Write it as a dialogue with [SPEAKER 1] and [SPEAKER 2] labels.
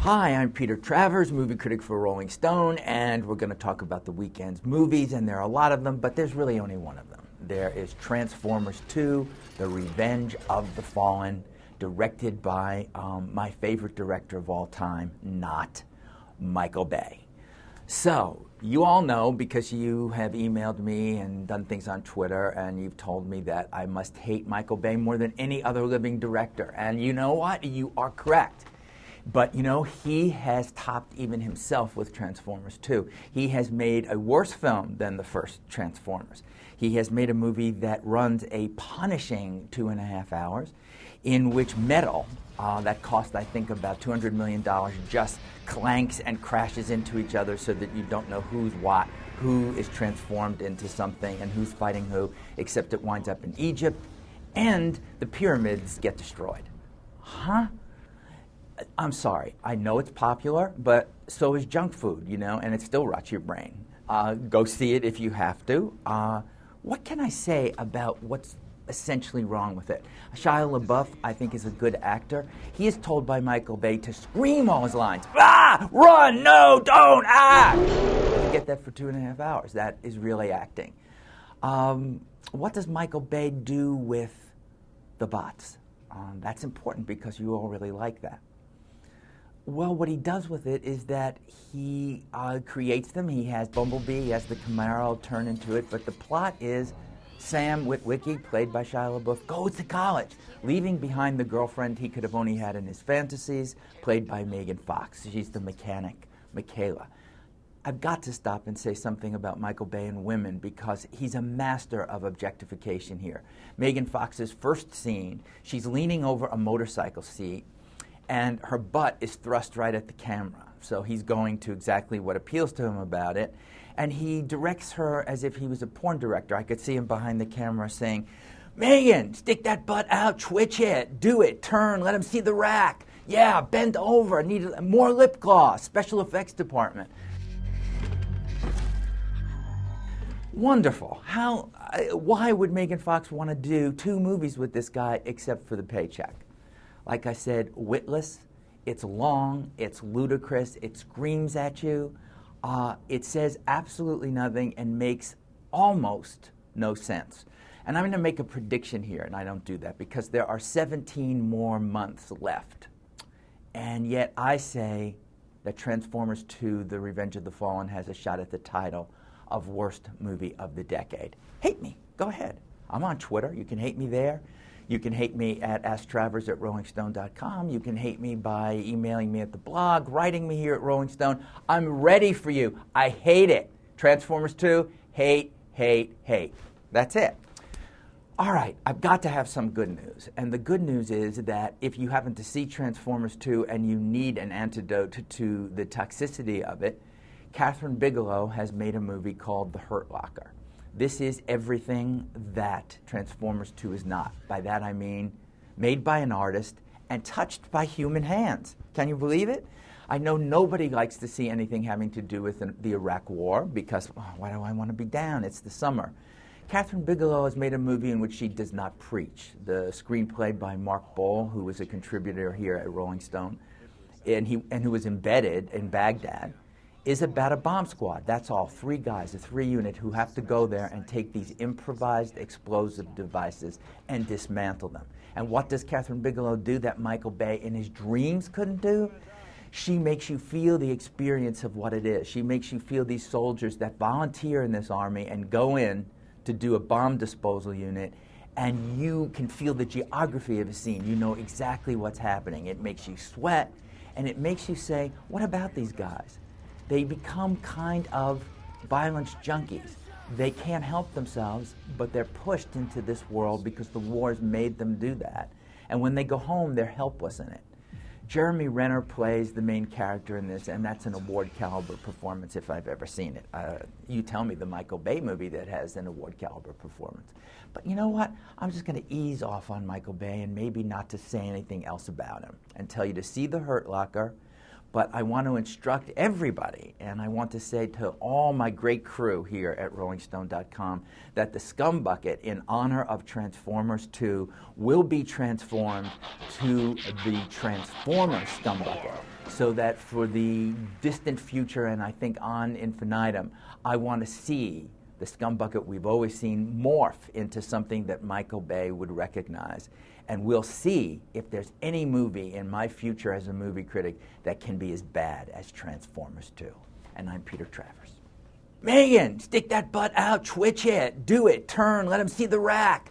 [SPEAKER 1] Hi, I'm Peter Travers, movie critic for Rolling Stone, and we're going to talk about the weekend's movies, and there are a lot of them, but there's really only one of them. There is Transformers 2, The Revenge of the Fallen, directed by my favorite director of all time, not Michael Bay. So, you all know, because you have emailed me and done things on Twitter, and you've told me that I must hate Michael Bay more than any other living director. And you know what? You are correct. But, you know, he has topped even himself with Transformers 2. He has made a worse film than the first Transformers. He has made a movie that runs a punishing 2.5 hours, in which metal, that cost, I think, about $200 million, just clanks and crashes into each other so that you don't know who's what, who is transformed into something, and who's fighting who, except it winds up in Egypt, and the pyramids get destroyed. Huh? I'm sorry, I know it's popular, but so is junk food, you know, and it still rots your brain. Go see it if you have to. What can I say about what's essentially wrong with it? Shia LaBeouf, I think, is a good actor. He is told by Michael Bay to scream all his lines. Ah! Run! No! Don't! Ah! You get that for 2.5 hours. That is really acting. What does Michael Bay do with the bots? That's important because you all really like that. Well, what he does with it is that he creates them. He has Bumblebee, he has the Camaro turn into it, but the plot is Sam Witwicky, played by Shia LaBeouf, goes to college, leaving behind the girlfriend he could have only had in his fantasies, played by Megan Fox. She's the mechanic, Michaela. I've got to stop and say something about Michael Bay and women because he's a master of objectification here. Megan Fox's first scene, she's leaning over a motorcycle seat, and her butt is thrust right at the camera. So he's going to exactly what appeals to him about it. And he directs her as if he was a porn director. I could see him behind the camera saying, Megan, stick that butt out, twitch it, do it, turn, let him see the rack. Yeah, bend over, need more lip gloss, special effects department. Wonderful. Why would Megan Fox want to do 2 movies with this guy except for the paycheck? Like I said, witless, it's long, it's ludicrous, it screams at you, it says absolutely nothing and makes almost no sense. And I'm going to make a prediction here, and I don't do that because there are 17 more months left. And yet I say that Transformers 2, The Revenge of the Fallen has a shot at the title of worst movie of the decade. Hate me, go ahead. I'm on Twitter, you can hate me there. You can hate me at asktravers@rollingstone.com. You can hate me by emailing me at the blog, writing me here at Rolling Stone. I'm ready for you. I hate it. Transformers 2, hate, hate, hate. That's it. All right, I've got to have some good news. And the good news is that if you happen to see Transformers 2 and you need an antidote to the toxicity of it, Kathryn Bigelow has made a movie called The Hurt Locker. This is everything that Transformers 2 is not. By that I mean made by an artist and touched by human hands. Can you believe it? I know nobody likes to see anything having to do with the Iraq War because, why do I want to be down? It's the summer. Kathryn Bigelow has made a movie in which she does not preach. The screenplay by Mark Bowl, who was a contributor here at Rolling Stone, and who was embedded in Baghdad, is about a bomb squad. That's all, 3 guys, a 3-unit who have to go there and take these improvised explosive devices and dismantle them. And what does Kathryn Bigelow do that Michael Bay in his dreams couldn't do? She makes you feel the experience of what it is. She makes you feel these soldiers that volunteer in this army and go in to do a bomb disposal unit, and you can feel the geography of a scene. You know exactly what's happening. It makes you sweat, and it makes you say, what about these guys? They become kind of violence junkies. They can't help themselves, but they're pushed into this world because the wars made them do that. And when they go home, they're helpless in it. Jeremy Renner plays the main character in this, and that's an award-caliber performance if I've ever seen it. You tell me the Michael Bay movie that has an award-caliber performance. But you know what? I'm just going to ease off on Michael Bay and maybe not to say anything else about him and tell you to see The Hurt Locker, But I want to instruct everybody, and I want to say to all my great crew here at RollingStone.com that the Scum Bucket, in honor of Transformers 2, will be transformed to the Transformers Scum Bucket, so that for the distant future, and I think on infinitum, I want to see the Scum Bucket we've always seen morph into something that Michael Bay would recognize. And we'll see if there's any movie in my future as a movie critic that can be as bad as Transformers 2. And I'm Peter Travers. Megan, stick that butt out, twitch it, do it, turn, let them see the rack.